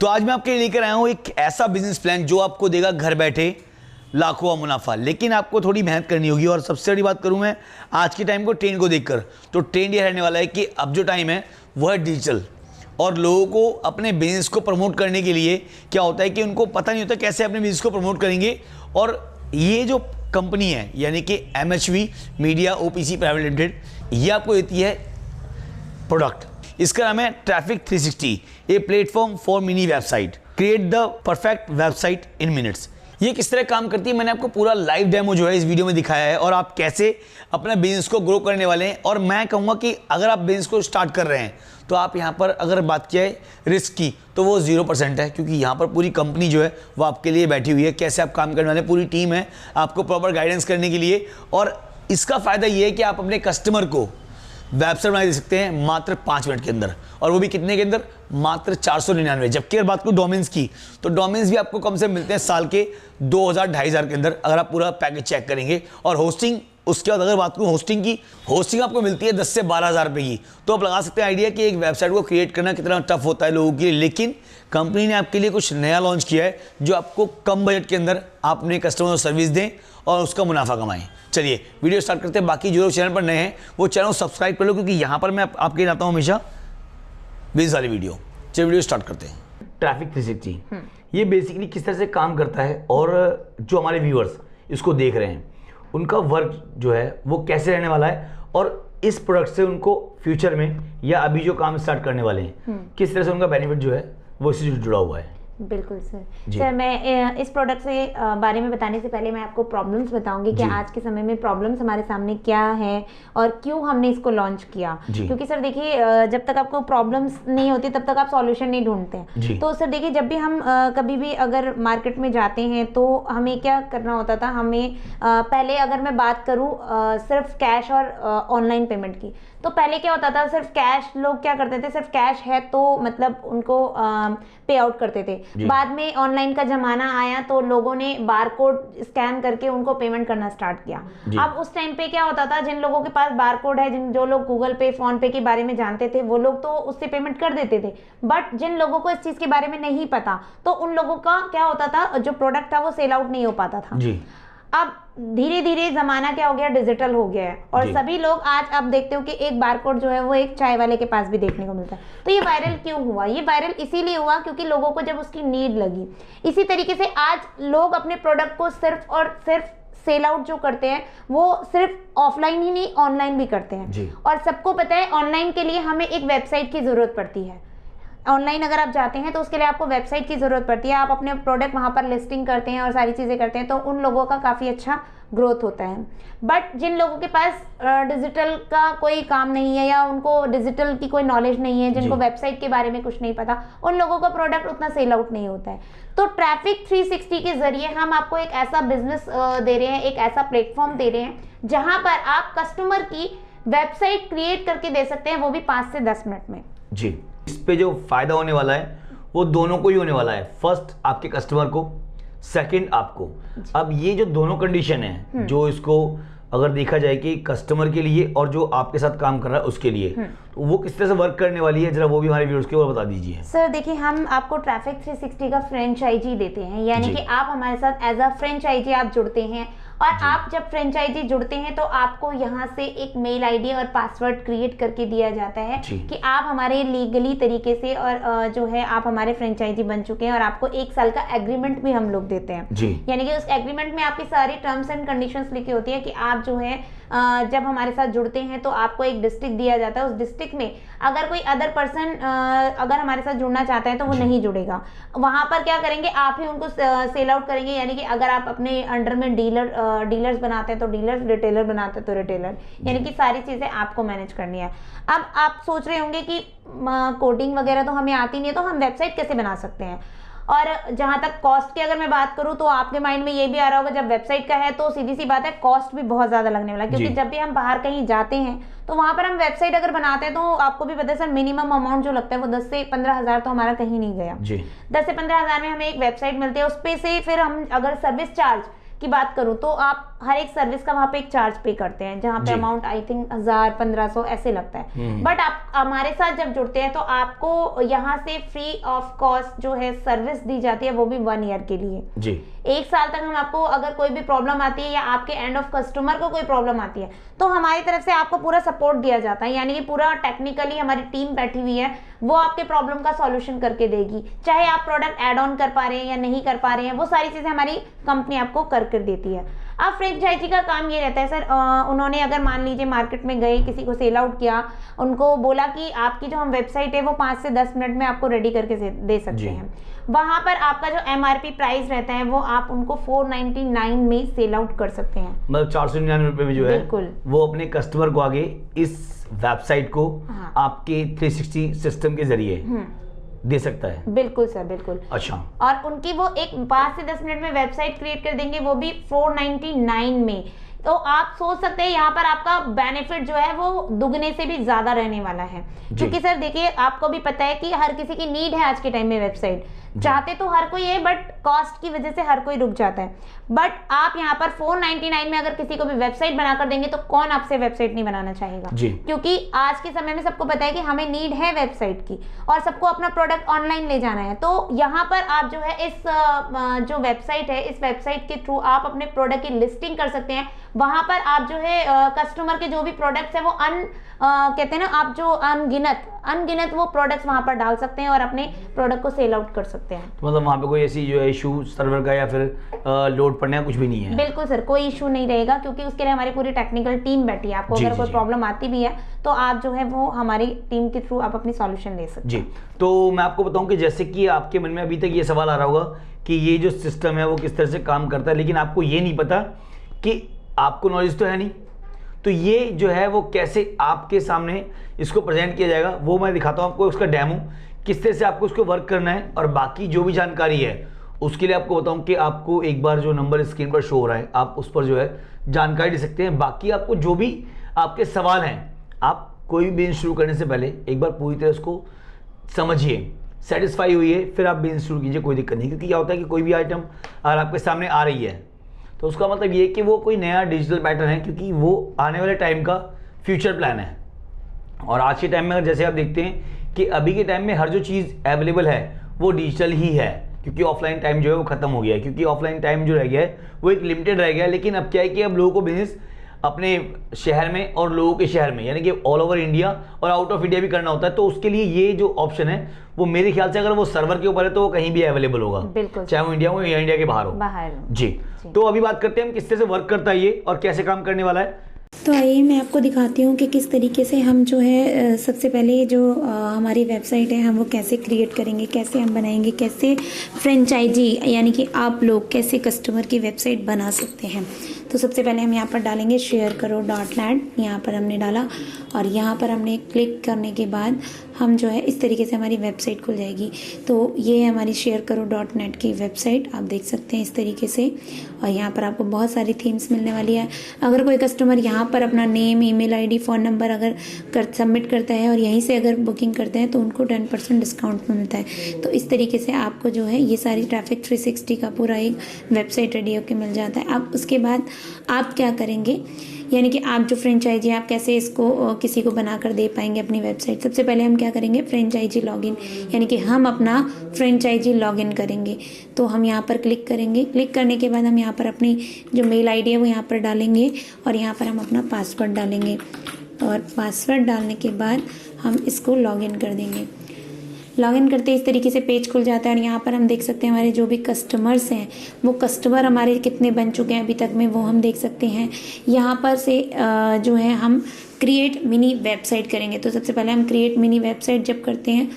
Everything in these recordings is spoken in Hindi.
तो आज मैं आपके लिए लेकर आया हूँ एक ऐसा बिजनेस प्लान जो आपको देगा घर बैठे लाखों का मुनाफा, लेकिन आपको थोड़ी मेहनत करनी होगी। और सबसे बड़ी बात करूँ मैं आज के टाइम को ट्रेंड को देखकर, तो ट्रेंड ये रहने वाला है कि अब जो टाइम है वो है डिजिटल। और लोगों को अपने बिजनेस को प्रमोट करने के लिए क्या होता है कि उनको पता नहीं होता कैसे अपने बिजनेस को प्रमोट करेंगे। और ये जो कंपनी है यानी कि MHV media OPC private limited, ये आपको देती है प्रोडक्ट। इसका नाम है traffic 360, a platform for mini website, create the perfect website in minutes. ये किस तरह काम करती है मैंने आपको पूरा लाइव डेमो जो है इस वीडियो में दिखाया है, और आप कैसे अपना बिजनेस को ग्रो करने वाले हैं। और मैं कहूँगा कि अगर आप बिजनेस को स्टार्ट कर रहे हैं तो आप यहाँ पर अगर बात किया है रिस्क की तो वो 0% है, क्योंकि यहाँ पर पूरी कंपनी जो है वो आपके लिए बैठी हुई है। कैसे आप काम करने वाले, पूरी टीम है आपको प्रॉपर गाइडेंस करने के लिए। और इसका फ़ायदा ये है कि आप अपने कस्टमर को वेबसाइट बना दे सकते हैं मात्र 5 मिनट के अंदर, और वो भी कितने के अंदर, मात्र 499। जबकि अगर बात करूँ डोमेन्स की, तो डोमेन्स भी आपको कम से मिलते हैं साल के 2000-2500 के अंदर अगर आप पूरा पैकेज चेक करेंगे। और होस्टिंग, उसके बाद अगर बात करूँ होस्टिंग की, होस्टिंग आपको मिलती है 10 से 12 हज़ार रुपये की। तो आप लगा सकते हैं आइडिया कि एक वेबसाइट को क्रिएट करना कितना टफ होता है लोगों के लिए। लेकिन कंपनी ने आपके लिए कुछ नया लॉन्च किया है जो आपको कम बजट के अंदर आप अपने कस्टमर को सर्विस दें और उसका मुनाफा कमाएं। चलिए वीडियो स्टार्ट करते हैं। बाकी जो लोग चैनल पर नए हैं वो चैनल को सब्सक्राइब कर लो, क्योंकि यहाँ पर मैं आपके लिए आता हूँ हमेशा बिजनेस वाली वीडियो। चलिए वीडियो स्टार्ट करते हैं। ट्रैफिक 360 ये बेसिकली किस तरह से काम करता है, और जो हमारे व्यूअर्स इसको देख रहे हैं उनका वर्क जो है वो कैसे रहने वाला है, और इस प्रोडक्ट से उनको फ्यूचर में या अभी जो काम स्टार्ट करने वाले हैं किस तरह से उनका बेनिफिट जो है वो इससे जुड़ा हुआ है। बिल्कुल सर। मैं इस प्रोडक्ट से बारे में बताने से पहले मैं आपको प्रॉब्लम्स बताऊंगी कि आज के समय में प्रॉब्लम्स हमारे सामने क्या है और क्यों हमने इसको लॉन्च किया। क्योंकि सर देखिए, जब तक आपको प्रॉब्लम्स नहीं होती तब तक आप सॉल्यूशन नहीं ढूंढते हैं। तो सर देखिए, जब भी हम कभी भी अगर मार्केट में जाते हैं तो हमें क्या करना होता था, हमें पहले अगर मैं बात करूँ सिर्फ कैश और ऑनलाइन पेमेंट की, तो पहले क्या होता था, सिर्फ कैश, लोग क्या करते थे, सिर्फ कैश है तो मतलब उनको पे आउट करते थे। बाद में ऑनलाइन का जमाना आया तो लोगों ने बारकोड स्कैन करके उनको पेमेंट करना स्टार्ट किया। अब उस टाइम पे क्या होता था, जिन लोगों के पास बारकोड है, जो लोग गूगल पे, फोन पे के बारे में जानते थे, वो लोग तो उससे पेमेंट कर देते थे। बट जिन लोगों को इस चीज के बारे में नहीं पता, तो उन लोगों का क्या होता था, जो प्रोडक्ट था वो सेल आउट नहीं हो पाता था। अब धीरे धीरे जमाना क्या हो गया, डिजिटल हो गया है, और सभी लोग आज अब देखते हो कि एक बारकोड जो है वो एक चाय वाले के पास भी देखने को मिलता है। तो ये वायरल क्यों हुआ? ये वायरल इसीलिए हुआ क्योंकि लोगों को जब उसकी नीड लगी। इसी तरीके से आज लोग अपने प्रोडक्ट को सिर्फ और सिर्फ सेल आउट जो करते हैं वो सिर्फ ऑफलाइन ही नहीं, ऑनलाइन भी करते हैं। और सबको पता है ऑनलाइन के लिए हमें एक वेबसाइट की जरूरत पड़ती है। ऑनलाइन अगर आप जाते हैं तो उसके लिए आपको वेबसाइट की ज़रूरत पड़ती है। आप अपने प्रोडक्ट वहाँ पर लिस्टिंग करते हैं और सारी चीज़ें करते हैं, तो उन लोगों का काफ़ी अच्छा ग्रोथ होता है। बट जिन लोगों के पास डिजिटल का कोई काम नहीं है या उनको डिजिटल की कोई नॉलेज नहीं है, जिनको वेबसाइट के बारे में कुछ नहीं पता, उन लोगों का प्रोडक्ट उतना सेल आउट नहीं होता है। तो ट्रैफिक 360 के जरिए हम आपको एक ऐसा बिजनेस दे रहे हैं, एक ऐसा प्लेटफॉर्म दे रहे हैं जहाँ पर आप कस्टमर की वेबसाइट क्रिएट करके दे सकते हैं, वो भी 5 से 10 मिनट में। जी, इस पे जो फायदा होने वाला है वो दोनों को ही होने वाला है। फर्स्ट आपके कस्टमर को, सेकंड आपको। अब ये जो दोनों कंडीशन है, जो इसको अगर देखा जाए कि कस्टमर के लिए और जो आपके साथ काम कर रहा है उसके लिए, तो वो किस तरह से वर्क करने वाली है, जरा वो भी हमारे व्यूअर्स के ऊपर बता दीजिए। सर देखिए, हम आपको ट्रैफिक 360 का फ्रेंचाइजी देते हैं, यानी कि आप हमारे साथ एज अ फ्रेंचाइजी आप जुड़ते हैं, और आप जब फ्रेंचाइजी जुड़ते हैं तो आपको यहाँ से एक मेल आईडी और पासवर्ड क्रिएट करके दिया जाता है कि आप हमारे लीगली तरीके से और जो है आप हमारे फ्रेंचाइजी बन चुके हैं, और आपको 1 साल का एग्रीमेंट भी हम लोग देते हैं। यानी कि उस एग्रीमेंट में आपकी सारी टर्म्स एंड कंडीशंस लिखी होती है कि आप जो है जब हमारे साथ जुड़ते हैं तो आपको एक डिस्ट्रिक्ट दिया जाता है। उस डिस्ट्रिक्ट में अगर कोई अदर पर्सन अगर हमारे साथ जुड़ना चाहता है तो वो नहीं जुड़ेगा। वहां पर क्या करेंगे, आप ही उनको सेल आउट करेंगे। यानी कि अगर आप अपने अंडर में डीलर्स बनाते हैं तो डीलर्स, रिटेलर बनाते हैं तो रिटेलर, यानी कि सारी चीजें आपको मैनेज करनी है। अब आप सोच रहे होंगे कि कोडिंग वगैरह तो हमें आती नहीं है, तो हम वेबसाइट कैसे बना सकते हैं। और जहां तक कॉस्ट की अगर मैं बात करूं तो आपके माइंड में ये भी आ रहा होगा, जब वेबसाइट का है तो सीधी सी बात है कॉस्ट भी बहुत ज्यादा लगने वाला है, क्योंकि जब भी हम बाहर कहीं जाते हैं तो वहां पर हम वेबसाइट अगर बनाते हैं तो आपको भी पता है सर, मिनिमम अमाउंट जो लगता है वो 10 से 15 हज़ार तो हमारा कहीं नहीं गया। 10 से 15 हज़ार में हमें एक वेबसाइट मिलती है, उस पे से फिर हम अगर सर्विस चार्ज की बात करूं तो आप हर एक सर्विस का वहाँ पे एक चार्ज पे करते हैं, जहाँ पे अमाउंट आई थिंक 1000-1500 ऐसे लगता है। बट आप हमारे साथ जब जुड़ते हैं तो आपको यहाँ से फ्री ऑफ कॉस्ट जो है सर्विस दी जाती है, वो भी 1 ईयर के लिए जी। 1 साल तक हम आपको अगर कोई भी प्रॉब्लम आती है या आपके एंड ऑफ कस्टमर को कोई प्रॉब्लम आती है तो हमारी तरफ से आपको पूरा सपोर्ट दिया जाता है, यानी कि पूरा टेक्निकली हमारी टीम बैठी हुई है, वो आपके प्रॉब्लम का सॉल्यूशन करके देगी। चाहे आप प्रोडक्ट ऐड ऑन कर पा रहे हैं या नहीं कर पा रहे हैं, वो सारी चीजें हमारी कंपनी आपको कर देती है। अब फ्रेंचाइजी का काम ये रहता है सर, उन्होंने अगर मान लीजिए मार्केट में गए, किसी को सेल आउट किया, उनको बोला कि आपकी जो हम वेबसाइट है वो 5 से 10 मिनट में आपको रेडी करके दे सकते हैं, वहां पर आपका जो MRP प्राइस रहता है वो आप उनको 499 में सेल आउट कर सकते हैं, मतलब 499 रुपए में जो है बिल्कुल वो अपने कस्टमर को आगे इस वेबसाइट को आपके 360 सिस्टम के जरिए दे सकता है। बिल्कुल सर, बिल्कुल। अच्छा, और उनकी वो एक 5 से 10 मिनट में वेबसाइट क्रिएट कर देंगे, वो भी 499 में। तो आप सोच सकते हैं यहाँ पर आपका बेनिफिट जो है वो दुगने से भी ज्यादा रहने वाला है, क्योंकि सर देखिए आपको भी पता है कि हर किसी की नीड है आज के टाइम में वेबसाइट, चाहते तो हर कोई है बट कॉस्ट की वजह से हर कोई रुक जाता है। बट आप यहाँ पर 499 में अगर किसी को भी वेबसाइट बनाकर देंगे तो कौन आपसे वेबसाइट नहीं बनाना चाहेगा, क्योंकि आज के समय में सबको पता है कि हमें नीड है वेबसाइट की और सबको अपना प्रोडक्ट ऑनलाइन ले जाना है। तो यहाँ पर आप जो है इस जो वेबसाइट है, इस वेबसाइट के थ्रू आप अपने प्रोडक्ट की लिस्टिंग कर सकते हैं। वहां पर आप जो है कस्टमर के जो भी प्रोडक्ट्स है वो कहते हैं ना, आप जो अनगिनत वो प्रोडक्ट्स वहां पर डाल सकते हैं और अपने प्रोडक्ट को सेल आउट कर सकते हैं। तो मतलब वहां पे कोई ऐसी जो है इशू सर्वर का या फिर लोड पड़ने का कुछ भी नहीं है? बिल्कुल सर, कोई इशू नहीं रहेगा, क्योंकि उसके लिए हमारी पूरी टेक्निकल टीम बैठी है। आपको अगर कोई प्रॉब्लम आती भी है तो आप जो है वो हमारी टीम के थ्रू आप अपनी सॉल्यूशन ले सकते हैं। जी, तो मैं आपको बताऊं कि जैसे कि आपके मन में अभी तक ये सवाल आ रहा होगा कि ये जो सिस्टम है वो किस तरह से काम करता है, लेकिन आपको ये नहीं पता कि आपको नॉलेज तो है नहीं, तो ये जो है वो कैसे आपके सामने इसको प्रेजेंट किया जाएगा वो मैं दिखाता हूँ आपको, उसका डेमो किस तरह से आपको उसको वर्क करना है। और बाकी जो भी जानकारी है उसके लिए आपको बताऊं कि आपको एक बार जो नंबर स्क्रीन पर शो हो रहा है आप उस पर जो है जानकारी दे सकते हैं। बाकी आपको जो भी आपके सवाल हैं, आप कोई भी बिजनेस शुरू करने से पहले एक बार पूरी तरह उसको समझिए, सेटिस्फाई हुई है फिर आप बिजनेस शुरू कीजिए, कोई दिक्कत नहीं। क्योंकि क्या होता है कि कोई भी आइटम अगर आपके सामने आ रही है तो उसका मतलब ये कि वो कोई नया डिजिटल पैटर्न है, क्योंकि वो आने वाले टाइम का फ्यूचर प्लान है। और आज के टाइम में अगर जैसे आप देखते हैं कि अभी के टाइम में हर जो चीज़ अवेलेबल है वो डिजिटल ही है, क्योंकि ऑफलाइन टाइम जो है वो खत्म हो गया है, क्योंकि ऑफलाइन टाइम जो रह गया है वो एक लिमिटेड रह गया है। लेकिन अब क्या है कि अब लोगों को बिजनेस अपने शहर में और लोगों के शहर में, यानी कि ऑल ओवर इंडिया और आउट ऑफ इंडिया भी करना होता है। तो उसके लिए ये जो ऑप्शन है वो मेरे ख्याल से अगर वो सर्वर के ऊपर है तो वो कहीं भी अवेलेबल होगा, चाहे वो इंडिया हो या इंडिया के बाहर हो। जी, तो अभी बात करते हैं हम किस तरह से वर्क करता है ये और कैसे काम करने वाला है। तो आइए मैं आपको दिखाती हूँ कि किस तरीके से हम जो है सबसे पहले जो हमारी वेबसाइट है हम वो कैसे क्रिएट करेंगे, कैसे हम बनाएंगे, कैसे फ्रेंचाइजी यानी कि आप लोग कैसे कस्टमर की वेबसाइट बना सकते हैं। तो सबसे पहले हम यहाँ पर डालेंगे sharekaro.net, यहाँ पर हमने डाला और यहाँ पर हमने क्लिक करने के बाद हम जो है इस तरीके से हमारी वेबसाइट खुल जाएगी। तो ये है हमारी sharekaro.net की वेबसाइट, आप देख सकते हैं इस तरीके से। और यहाँ पर आपको बहुत सारी थीम्स मिलने वाली है। अगर कोई कस्टमर यहाँ पर अपना name, email ID, phone number अगर सबमिट करता है और यहीं से अगर बुकिंग करते हैं तो उनको 10% डिस्काउंट मिलता है। तो इस तरीके से आपको जो है ये सारी ट्रैफिक 360 का पूरा एक वेबसाइट रेडी होकर मिल जाता है। अब उसके बाद आप क्या करेंगे, यानी कि आप जो फ्रेंचाइजी आप कैसे इसको किसी को बना कर दे पाएंगे अपनी वेबसाइट। सबसे पहले हम क्या करेंगे, फ्रेंचाइजी लॉगिन, यानी कि हम अपना फ्रेंचाइजी लॉगिन करेंगे। तो हम यहाँ पर क्लिक करेंगे। क्लिक करने के बाद हम यहाँ पर अपनी जो मेल आईडी है वो यहाँ पर डालेंगे और यहाँ पर हम अपना पासवर्ड डालेंगे और पासवर्ड डालने के बाद हम इसको लॉगिन कर देंगे। लॉगिन करते इस तरीके से पेज खुल जाता है और यहाँ पर हम देख सकते हैं हमारे जो भी कस्टमर्स हैं वो कस्टमर हमारे कितने बन चुके हैं अभी तक में, वो हम देख सकते हैं। यहाँ पर से जो है हम क्रिएट मिनी वेबसाइट करेंगे। तो सबसे पहले हम क्रिएट मिनी वेबसाइट जब करते हैं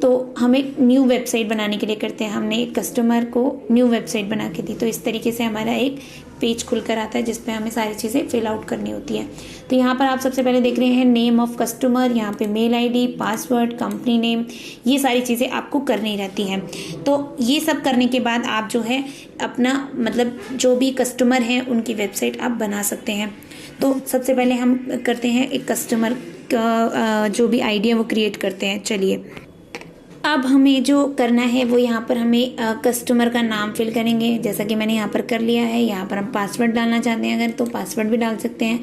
तो हम एक न्यू वेबसाइट बनाने के लिए करते हैं। हमने एक कस्टमर को न्यू वेबसाइट बना के दी, तो इस तरीके से हमारा एक पेज खुल कर आता है जिसपे हमें सारी चीज़ें फिल आउट करनी होती है। तो यहाँ पर आप सबसे पहले देख रहे हैं नेम ऑफ कस्टमर, यहाँ पे mail ID, password, company name, ये सारी चीज़ें आपको करनी रहती हैं। तो ये सब करने के बाद आप जो है अपना मतलब जो भी कस्टमर हैं उनकी वेबसाइट आप बना सकते हैं। तो सबसे पहले हम करते हैं एक कस्टमर का जो भी आईडी है वो क्रिएट करते हैं। चलिए, अब हमें जो करना है वो यहाँ पर हमें कस्टमर का नाम फिल करेंगे, जैसा कि मैंने यहाँ पर कर लिया है। यहाँ पर हम पासवर्ड डालना चाहते हैं अगर, तो पासवर्ड भी डाल सकते हैं।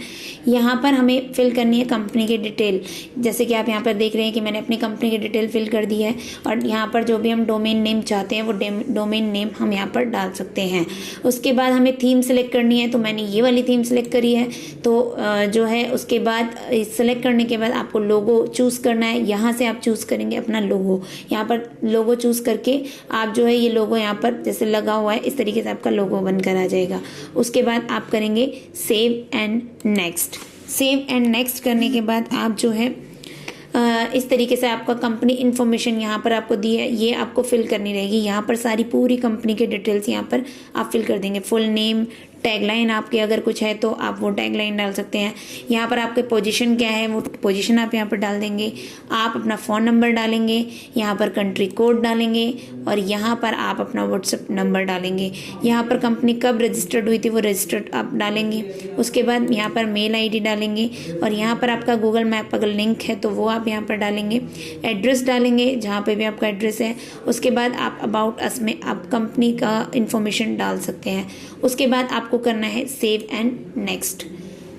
यहाँ पर हमें फिल करनी है कंपनी की डिटेल, जैसे कि आप यहाँ पर देख रहे हैं कि मैंने अपनी कंपनी की डिटेल फिल कर दी है। और यहाँ पर जो भी हम डोमेन नेम चाहते हैं वो डोमेन नेम हम यहाँ पर डाल सकते हैं। उसके बाद हमें थीम सेलेक्ट करनी है, तो मैंने ये वाली थीम सेलेक्ट करी है। तो जो है उसके बाद सेलेक्ट करने के बाद आपको लोगो चूज़ करना है। यहाँ से आप चूज़ करेंगे अपना लोगो। यहाँ पर लोगो चूज़ करके आप जो है ये लोगो यहाँ पर जैसे लगा हुआ है इस तरीके से आपका लोगो बनकर आ जाएगा। उसके बाद आप करेंगे save and next. Save and next करने के बाद आप जो है इस तरीके से आपका कंपनी इन्फॉर्मेशन यहाँ पर आपको दी है, ये आपको फिल करनी रहेगी। यहाँ पर सारी पूरी कंपनी की डिटेल्स यहाँ पर आप फिल कर देंगे। फुल नेम, टैगलाइन आपके अगर कुछ है तो आप वो टैगलाइन डाल सकते हैं। यहाँ पर आपके पोजीशन क्या है वो पोजीशन आप यहाँ पर डाल देंगे। आप अपना फ़ोन नंबर डालेंगे, यहाँ पर कंट्री कोड डालेंगे और यहाँ पर आप अपना व्हाट्सएप नंबर डालेंगे। यहाँ पर कंपनी कब रजिस्टर्ड हुई थी वो रजिस्टर्ड आप डालेंगे। उसके बाद यहाँ पर मेल आईडी डालेंगे और यहाँ पर आपका गूगल मैप अगर लिंक है तो वो आप यहाँ पर डालेंगे। एड्रेस डालेंगे जहाँ पे भी आपका एड्रेस है। उसके बाद आप अबाउट अस में आप कंपनी का इंफॉर्मेशन डाल सकते हैं। उसके बाद आपको करना है save and next.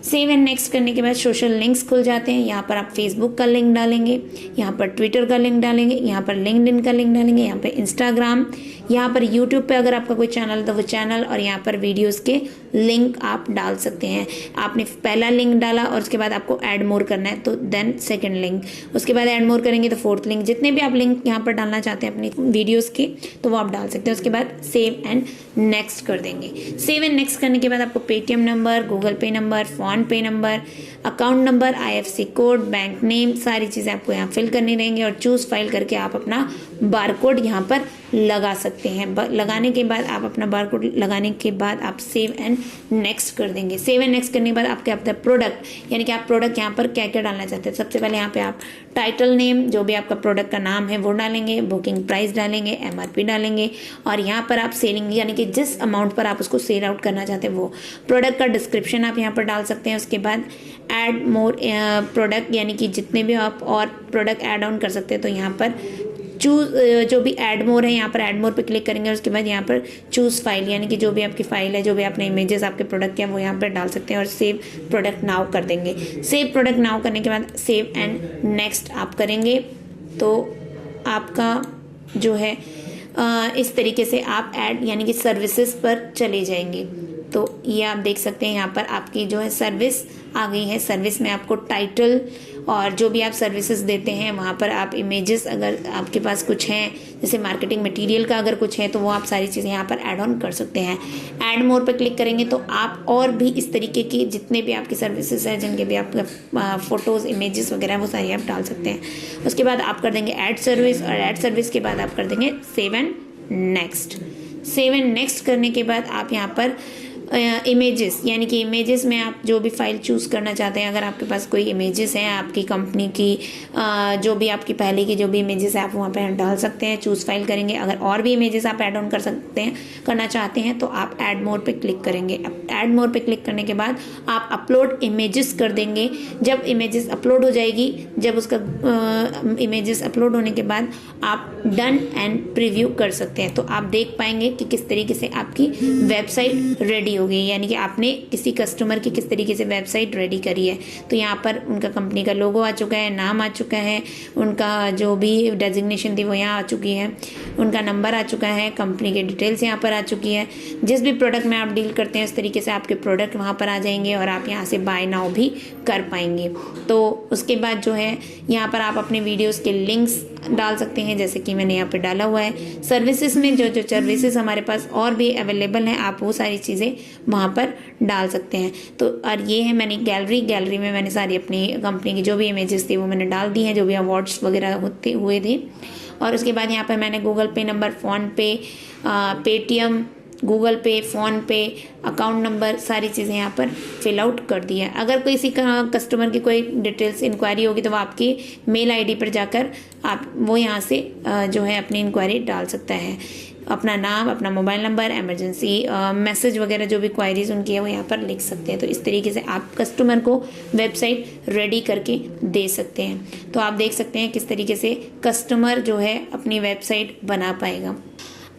Save and next करने के बाद सोशल लिंक्स खुल जाते हैं। यहाँ पर आप फेसबुक का लिंक डालेंगे, यहाँ पर ट्विटर का लिंक डालेंगे, यहाँ पर लिंक्डइन का लिंक डालेंगे, यहाँ पर इंस्टाग्राम, यहाँ पर यूट्यूब पे अगर आपका कोई चैनल है तो वो चैनल, और यहाँ पर वीडियोस के लिंक आप डाल सकते हैं। आपने पहला लिंक डाला और उसके बाद आपको ऐड मोर करना है तो देन सेकंड लिंक, उसके बाद ऐड मोर करेंगे तो फोर्थ लिंक। जितने भी आप लिंक यहाँ पर डालना चाहते हैं अपनी वीडियोस के तो वो आप डाल सकते हैं। उसके बाद सेव एंड नेक्स्ट कर देंगे। सेव एंड नेक्स्ट करने के बाद आपको पेटीएम नंबर, गूगल पे नंबर, फ़ोन पे number, account number, IFSC code, bank name, सारी चीज़ें आपको यहाँ फिल करनी रहेंगी और चूज़ फाइल करके आप अपना बारकोड यहाँ पर लगा सकते हैं। लगाने के बाद आप अपना बारकोड लगाने के बाद आप सेव एंड नेक्स्ट कर देंगे। सेव एंड नेक्स्ट करने के बाद आपके अपना प्रोडक्ट, यानी कि आप प्रोडक्ट यहाँ पर क्या क्या डालना चाहते हैं। सबसे पहले यहाँ पे आप टाइटल नेम, जो भी आपका प्रोडक्ट का नाम है वो डालेंगे, बुकिंग प्राइस डालेंगे, MRP डालेंगे और यहाँ पर आप सेलिंग यानी कि जिस अमाउंट पर आप उसको सेल आउट करना चाहते हैं वो। प्रोडक्ट का डिस्क्रिप्शन आप यहाँ पर डाल सकते हैं। उसके बाद ऐड मोर प्रोडक्ट, यानी कि जितने भी आप और प्रोडक्ट ऐड ऑन कर सकते हैं तो यहाँ पर चूज़ जो भी ऐड मोर है यहाँ पर ऐड मोर पे क्लिक करेंगे। उसके बाद यहाँ पर चूज़ फाइल, यानी कि जो भी आपकी फाइल है, जो भी आपने इमेजेस आपके प्रोडक्ट के हैं वो यहाँ पर डाल सकते हैं और सेव प्रोडक्ट नाउ कर देंगे। सेव प्रोडक्ट नाउ करने के बाद सेव एंड नेक्स्ट आप करेंगे तो आपका जो है इस तरीके से आप ऐड यानी कि सर्विसेज पर चले जाएंगे। तो ये आप देख सकते हैं यहाँ पर आपकी जो है सर्विस आ गई है। सर्विस में आपको टाइटल और जो भी आप सर्विसेज देते हैं वहाँ पर आप इमेजेस अगर आपके पास कुछ हैं, जैसे मार्केटिंग मटेरियल का अगर कुछ है तो वो आप सारी चीज़ें यहाँ पर ऐड ऑन कर सकते हैं। ऐड मोर पर क्लिक करेंगे तो आप और भी इस तरीके की जितने भी आपकी सर्विसेज हैं, जिनके भी आपका फ़ोटोज़, इमेजेस वगैरह वो सारी आप डाल सकते हैं। उसके बाद आप कर देंगे ऐड सर्विस और ऐड सर्विस के बाद आप कर देंगे save and next. Save and next करने के बाद आप यहाँ पर इमेजेस, यानी कि इमेजेस में आप जो भी फाइल चूज़ करना चाहते हैं, अगर आपके पास कोई इमेजेस हैं आपकी कंपनी की, जो भी आपकी पहले की जो भी इमेजेस है आप वहाँ पे डाल सकते हैं, चूज़ फाइल करेंगे। अगर और भी इमेजेस आप ऐड ऑन करना चाहते हैं तो आप ऐड मोर पे क्लिक करेंगे। ऐड मोर पे क्लिक करने के बाद आप अपलोड इमेजेस कर देंगे। जब इमेजेस अपलोड हो जाएगी, जब उसका इमेजेस अपलोड होने के बाद आप डन एंड प्रीव्यू कर सकते हैं। तो आप देख पाएंगे कि किस तरीके से आपकी वेबसाइट रेडी हो गई, यानी कि आपने किसी कस्टमर की किस तरीके से वेबसाइट रेडी करी है। तो यहाँ पर उनका कंपनी का लोगो आ चुका है, नाम आ चुका है, उनका जो भी डेजिग्नेशन थी वो यहाँ आ चुकी है, उनका नंबर आ चुका है, कंपनी के डिटेल्स यहाँ पर आ चुकी है। जिस भी प्रोडक्ट में आप डील करते हैं उस तरीके से आपके प्रोडक्ट वहाँ पर आ जाएंगे और आप यहाँ से बाय नाउ भी कर पाएंगे। तो उसके बाद जो है यहाँ पर आप अपने वीडियोज़ के लिंक्स डाल सकते हैं, जैसे कि मैंने यहाँ पे डाला हुआ है। सर्विसेज में जो जो सर्विसेज हमारे पास और भी अवेलेबल हैं आप वो सारी चीज़ें वहाँ पर डाल सकते हैं। तो और ये है मैंने गैलरी में मैंने सारी अपनी कंपनी की जो भी इमेजेस थी वो मैंने डाल दी हैं, जो भी अवार्ड्स वगैरह हुए थे। और उसके बाद यहाँ पर मैंने गूगल पे नंबर, फ़ोन पे, पेटीएम, गूगल पे, फ़ोन पे, अकाउंट नंबर, सारी चीज़ें यहाँ पर फिल आउट कर दी है। अगर किसी कस्टमर की कोई डिटेल्स इंक्वायरी होगी तो वो आपकी मेल आईडी पर जाकर वो यहाँ से जो है अपनी इंक्वायरी डाल सकता है। अपना नाम, अपना मोबाइल नंबर, इमरजेंसी मैसेज वगैरह जो भी क्वायरीज उनकी है वो यहाँ पर लिख सकते हैं। तो इस तरीके से आप कस्टमर को वेबसाइट रेडी करके दे सकते हैं। तो आप देख सकते हैं किस तरीके से कस्टमर जो है अपनी वेबसाइट बना पाएगा।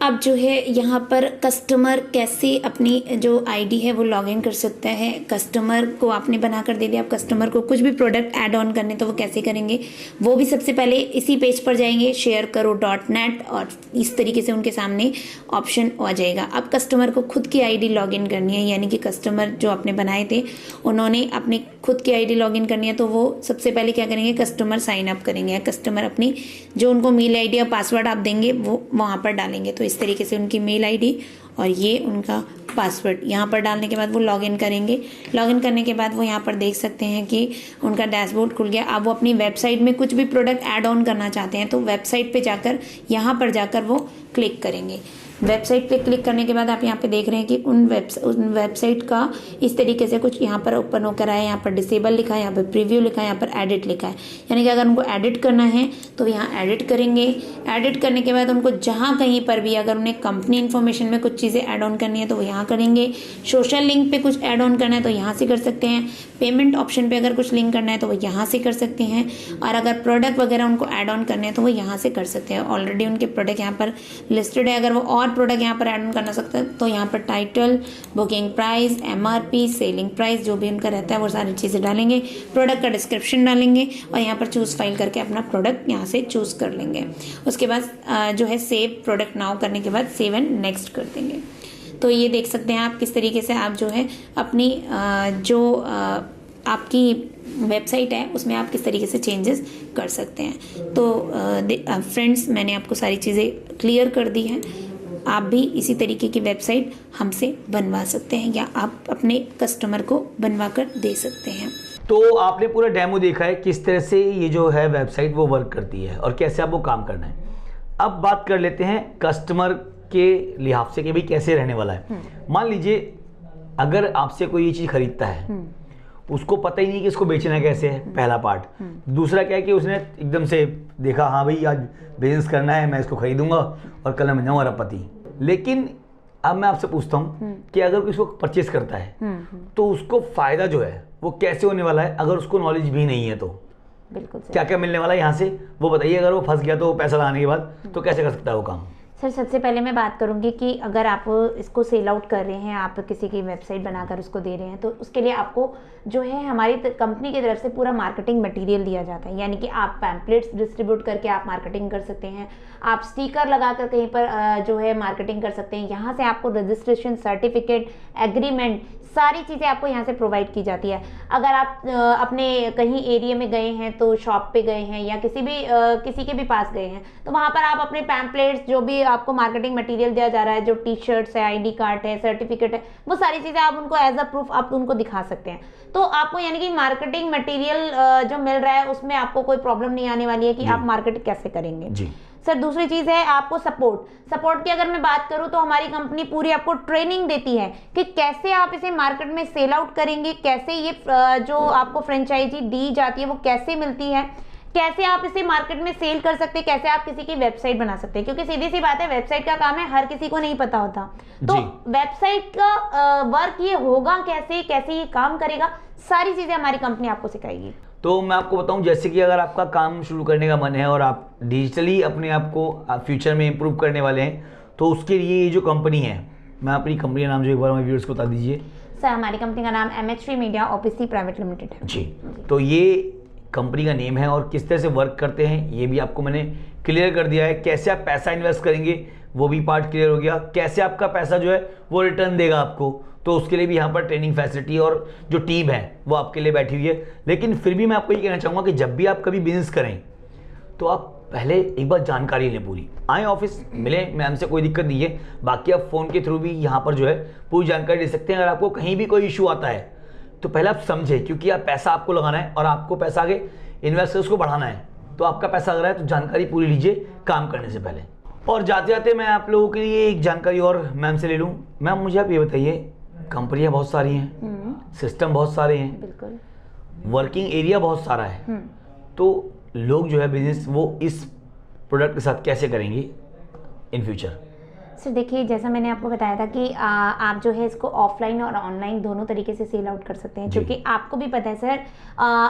अब जो है यहाँ पर कस्टमर कैसे अपनी जो आईडी है वो लॉगिन कर सकता है। कस्टमर को आपने बना कर दे दिया, आप कस्टमर को कुछ भी प्रोडक्ट ऐड ऑन करने तो वो कैसे करेंगे, वो भी सबसे पहले इसी पेज पर जाएंगे sharecaro.net और इस तरीके से उनके सामने ऑप्शन आ जाएगा। अब कस्टमर को खुद की आईडी लॉगिन करनी है, यानी कि कस्टमर जो आपने बनाए थे उन्होंने अपनी खुद की आईडी लॉगिन करनी है। तो वो सबसे पहले क्या करेंगे, कस्टमर साइन अप करेंगे। कस्टमर अपनी जो उनको मेल आईडी या पासवर्ड आप देंगे वो वहाँ पर डालेंगे। तो इस तरीके से उनकी मेल आईडी और ये उनका पासवर्ड यहाँ पर डालने के बाद वो लॉगिन करेंगे। लॉगिन करने के बाद वो यहाँ पर देख सकते हैं कि उनका डैशबोर्ड खुल गया। अब वो अपनी वेबसाइट में कुछ भी प्रोडक्ट ऐड ऑन करना चाहते हैं तो वेबसाइट पे जाकर यहाँ पर जाकर वो क्लिक करेंगे। वेबसाइट पे क्लिक करने के बाद आप यहाँ पे देख रहे हैं कि उन वेबसाइट का इस तरीके से कुछ यहाँ पर ओपन होकर आया। यहाँ पर डिसेबल लिखा है, यहाँ पर प्रीव्यू लिखा है, यहाँ पर एडिट लिखा है। यानी कि अगर उनको एडिट करना है तो यहाँ एडिट करेंगे। एडिट करने के बाद उनको जहाँ कहीं पर भी अगर उन्हें कंपनी इन्फॉर्मेशन में कुछ चीज़ें ऐड ऑन करनी है तो वो यहाँ करेंगे। सोशल लिंक पे कुछ ऐड ऑन करना है तो यहाँ से कर सकते हैं। पेमेंट ऑप्शन पे अगर कुछ लिंक करना है तो वो यहाँ से कर सकते हैं। और अगर प्रोडक्ट वगैरह उनको ऐड ऑन करने हैं तो वो यहाँ से कर सकते हैं। ऑलरेडी उनके प्रोडक्ट यहाँ पर लिस्टेड है। अगर वो और प्रोडक्ट यहाँ पर ऐड ऑन करना सकते हैं तो यहाँ पर title, booking price, MRP, selling price जो भी उनका रहता है वो सारी चीज़ें डालेंगे। प्रोडक्ट का डिस्क्रिप्शन डालेंगे और यहाँ पर चूज़ फाइल करके अपना प्रोडक्ट यहाँ से चूज़ कर लेंगे। उसके बाद जो है सेव प्रोडक्ट नाउ करने के बाद सेव एंड नेक्स्ट कर देंगे। तो ये देख सकते हैं आप किस तरीके से आप जो है अपनी जो आपकी वेबसाइट है उसमें आप किस तरीके से चेंजेस कर सकते हैं। तो फ्रेंड्स, मैंने आपको सारी चीज़ें क्लियर कर दी हैं। आप भी इसी तरीके की वेबसाइट हमसे बनवा सकते हैं या आप अपने कस्टमर को बनवा कर दे सकते हैं। तो आपने पूरा डेमो देखा है किस तरह से ये जो है वेबसाइट वो वर्क करती है और कैसे आपको काम करना है। अब बात कर लेते हैं कस्टमर के लिहाज से कि भाई कैसे रहने वाला है। मान लीजिए अगर आपसे कोई ये चीज़ खरीदता है, उसको पता ही नहीं कि इसको बेचना कैसे है, पहला पार्ट। दूसरा क्या है कि उसने एकदम से देखा हाँ भाई आज बिजनेस करना है, मैं इसको खरीदूंगा और कल मैं जाऊँगा अरबपति। लेकिन अब मैं आपसे पूछता हूँ कि अगर कोई इसको परचेस करता है तो उसको फ़ायदा जो है वो कैसे होने वाला है अगर उसको नॉलेज भी नहीं है तो? बिल्कुल क्या क्या मिलने वाला है यहाँ से वो बताइए। अगर वो फंस गया तो पैसा लगाने के बाद तो कैसे कर सकता है वो काम? सर, सबसे पहले मैं बात करूंगी कि अगर आप इसको सेल आउट कर रहे हैं, आप किसी की वेबसाइट बनाकर उसको दे रहे हैं तो उसके लिए आपको जो है हमारी कंपनी की तरफ से पूरा मार्केटिंग मटेरियल दिया जाता है। यानी कि आप पैम्पलेट्स डिस्ट्रीब्यूट करके आप मार्केटिंग कर सकते हैं, आप स्टिकर लगाकर कहीं पर जो है मार्केटिंग कर सकते हैं। यहाँ से आपको रजिस्ट्रेशन, सर्टिफिकेट, एग्रीमेंट, सारी चीज़ें आपको यहाँ से प्रोवाइड की जाती है। अगर आप अपने कहीं एरिया में गए हैं तो शॉप पे गए हैं या किसी के भी पास गए हैं तो वहाँ पर आप अपने पैम्पलेट्स, जो भी आपको मार्केटिंग मटेरियल दिया जा रहा है, जो टी-शर्ट्स है, ID कार्ड है, सर्टिफिकेट है, वो सारी चीज़ें आप उनको एज अ प्रूफ आप उनको दिखा सकते हैं। तो आपको यानी कि मार्केटिंग मटेरियल जो मिल रहा है उसमें आपको कोई प्रॉब्लम नहीं आने वाली है कि आप मार्केट कैसे करेंगे जी। सर, दूसरी चीज़ है आपको सपोर्ट की अगर मैं बात करूं तो हमारी कंपनी पूरी आपको ट्रेनिंग देती है कि कैसे आप इसे मार्केट में सेल आउट करेंगे, कैसे ये जो आपको फ्रेंचाइजी दी जाती है वो कैसे मिलती है, कैसे आप इसे मार्केट में सेल कर सकते हैं, कैसे आप किसी की वेबसाइट बना सकते हैं। क्योंकि सीधी सी बात है, वेबसाइट का काम है, हर किसी को नहीं पता होता। तो वेबसाइट का वर्क ये होगा कैसे ये काम करेगा, सारी चीज़ें हमारी कंपनी आपको सिखाएगी। तो मैं आपको बताऊं, जैसे कि अगर आपका काम शुरू करने का मन है और आप डिजिटली अपने आप को फ्यूचर में इम्प्रूव करने वाले हैं तो उसके लिए ये जो कंपनी है, मैं अपनी कंपनी का नाम जो एक बार हमारे व्यूअर्स को बता दीजिए। सर, हमारी कंपनी का नाम MH3 media OPC private limited है जी। तो ये कंपनी का नेम है और किस तरह से वर्क करते हैं ये भी आपको मैंने क्लियर कर दिया है। कैसे आप पैसा इन्वेस्ट करेंगे वो भी पार्ट क्लियर हो गया। कैसे आपका पैसा जो है वो रिटर्न देगा आपको, तो उसके लिए भी यहाँ पर ट्रेनिंग फैसिलिटी और जो टीम है वो आपके लिए बैठी हुई है। लेकिन फिर भी मैं आपको ये कहना चाहूँगा कि जब भी आप कभी बिजनेस करें तो आप पहले एक बार जानकारी लें पूरी। आए ऑफिस, मिलें, मैम से कोई दिक्कत नहीं है। बाकी आप फ़ोन के थ्रू भी यहाँ पर जो है पूरी जानकारी ले सकते हैं। अगर आपको कहीं भी कोई इशू आता है तो पहले आप समझें, क्योंकि आप पैसा आपको लगाना है और आपको पैसा आगे इन्वेस्टर्स को बढ़ाना है। तो आपका पैसा अगर है तो जानकारी पूरी लीजिए काम करने से पहले। और जाते जाते मैं आप लोगों के लिए एक जानकारी और मैम से ले लूँ। मैम मुझे आप ये बताइए, कंपनियाँ बहुत सारी हैं, सिस्टम बहुत सारे हैं, बिल्कुल, वर्किंग एरिया बहुत सारा है, तो लोग जो है बिजनेस वो इस प्रोडक्ट के साथ कैसे करेंगे इन फ्यूचर? सर देखिए, जैसा मैंने आपको बताया था कि आप जो है इसको ऑफलाइन और ऑनलाइन दोनों तरीके से सेल आउट कर सकते हैं, क्योंकि आपको भी पता है सर,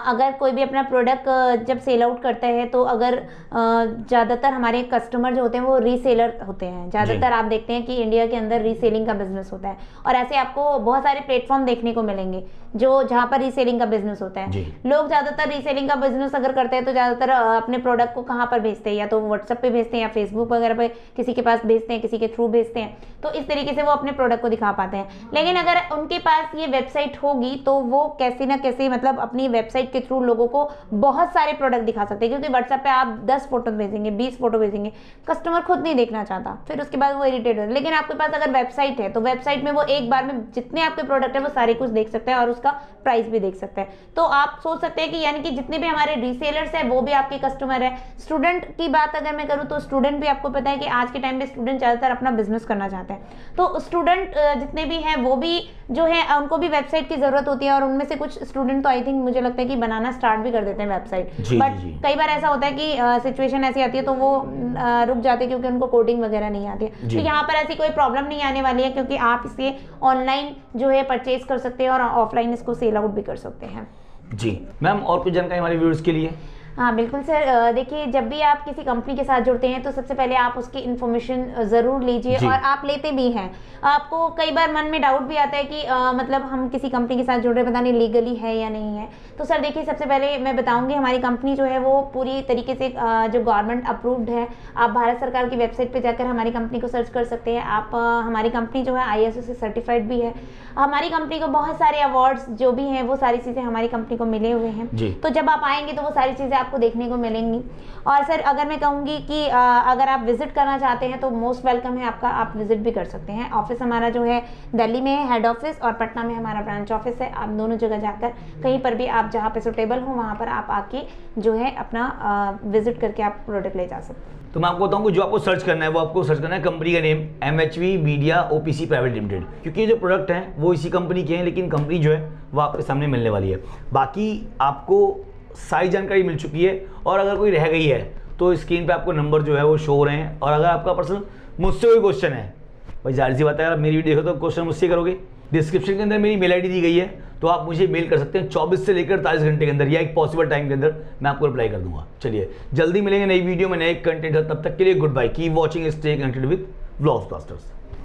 अगर कोई भी अपना प्रोडक्ट जब सेल आउट करता है तो अगर ज़्यादातर हमारे कस्टमर जो होते हैं वो रीसेलर होते हैं। ज़्यादातर आप देखते हैं कि इंडिया के अंदर रीसेलिंग का बिजनेस होता है, और ऐसे आपको बहुत सारे प्लेटफॉर्म देखने को मिलेंगे जो जहाँ पर रीसेलिंग का बिजनेस होता है। लोग ज़्यादातर रीसेलिंग का बिजनेस अगर करते हैं तो ज़्यादातर अपने प्रोडक्ट को कहाँ पर भेजते हैं, या तो व्हाट्सएप पे भेजते हैं या फेसबुक वगैरह पे किसी के पास भेजते हैं, किसी के थ्रू भेजते हैं, तो इस तरीके से वो अपने प्रोडक्ट को दिखा पाते हैं। लेकिन अगर उनके पास ये वेबसाइट होगी तो वो कैसे ना कैसे मतलब अपनी वेबसाइट के थ्रू लोगों को बहुत सारे प्रोडक्ट दिखा सकते हैं, क्योंकि व्हाट्सएप पे आप 10 फोटो भेजेंगे, 20 फोटो भेजेंगे, कस्टमर खुद नहीं देखना चाहता, फिर उसके बाद वो इरिटेट होता है। लेकिन आपके पास अगर वेबसाइट है तो वेबसाइट में वो एक बार में जितने आपके प्रोडक्ट है वो सारे कुछ देख सकते हैं और उसका प्राइस भी देख सकते हैं। तो आप सोच सकते हैं कि यानी कि जितने भी हमारे रीसेलर्स हैं वो भी आपके कस्टमर है। स्टूडेंट की बात अगर मैं करूँ तो स्टूडेंट भी, आपको पता है कि आज के टाइम में स्टूडेंट ज़्यादातर अपना बिजनेस करना चाहते हैं, तो स्टूडेंट जितने भी हैं वो भी जो है उनको भी वेबसाइट की जरूरत होती है, और उनमें से कुछ स्टूडेंट तो आई थिंक मुझे लगता है कि बनाना स्टार्ट भी कर देते हैं वेबसाइट। बट कई बार ऐसा होता है कि सिचुएशन ऐसी आती है तो वो रुक जाते हैं क्योंकि उनको कोडिंग वगैरह नहीं आती है। तो यहाँ पर ऐसी कोई प्रॉब्लम नहीं आने वाली है, क्योंकि आप इसे ऑनलाइन जो है परचेज कर सकते हैं और ऑफलाइन इसको सेल आउट भी कर सकते हैं। जी मैम, और कुछ जानकारी हमारे व्यूअर्स के लिए? हाँ बिल्कुल सर, देखिए जब भी आप किसी कंपनी के साथ जुड़ते हैं तो सबसे पहले आप उसकी इन्फॉर्मेशन ज़रूर लीजिए, और आप लेते भी हैं। आपको कई बार मन में डाउट भी आता है कि मतलब हम किसी कंपनी के साथ जुड़ रहे हैं, पता नहीं लीगली है या नहीं है। तो सर देखिए, सबसे पहले मैं बताऊंगी हमारी कंपनी जो है वो पूरी तरीके से जो गवर्नमेंट अप्रूव्ड है। आप भारत सरकार की वेबसाइट पर जाकर हमारी कंपनी को सर्च कर सकते हैं। आप हमारी कंपनी जो है ISO से सर्टिफाइड भी है। हमारी कंपनी को बहुत सारे अवार्ड्स जो भी हैं वो सारी चीज़ें हमारी कंपनी को मिले हुए हैं। तो जब आप आएंगे तो वो सारी चीज़ें आपको देखने को मिलेंगी। और सर अगर मैं कहूँगी कि अगर आप विजिट करना चाहते हैं तो मोस्ट वेलकम है आपका, आप विजिट भी कर सकते हैं। ऑफिस हमारा जो है दिल्ली में है हेड ऑफिस, और पटना में हमारा ब्रांच ऑफिस है। आप दोनों जगह जाकर कहीं पर भी आप जहाँ पे सुटेबल हो वहाँ पर आप आके जो है अपना विजिट करके आप प्रोडक्ट ले जा सकते हैं। तो मैं आपको बताऊँ जो आपको सर्च करना है वो आपको सर्च करना है कंपनी का name MHV media OPC private limited, क्योंकि ये जो प्रोडक्ट हैं वो इसी कंपनी के हैं, लेकिन कंपनी जो है वो आपके सामने मिलने वाली है। बाकी आपको सारी जानकारी मिल चुकी है, और अगर कोई रह गई है तो स्क्रीन पे आपको नंबर जो है वो शो हो रहे हैं। और अगर आपका पर्सनल मुझसे कोई क्वेश्चन है, भाई जाहिर सी बात है, अगर मेरी वीडियो देखो तो क्वेश्चन मुझसे करोगे। डिस्क्रिप्शन के अंदर मेरी मेल ID दी गई है, तो आप मुझे मेल कर सकते हैं 24 से लेकर 48 घंटे के अंदर, या एक पॉसिबल टाइम के अंदर मैं आपको रिप्लाई कर दूंगा। चलिए जल्दी मिलेंगे नई वीडियो में नए कंटेंट, तब तक के लिए good bye, keep watching, stay connected with Vlogs blasters.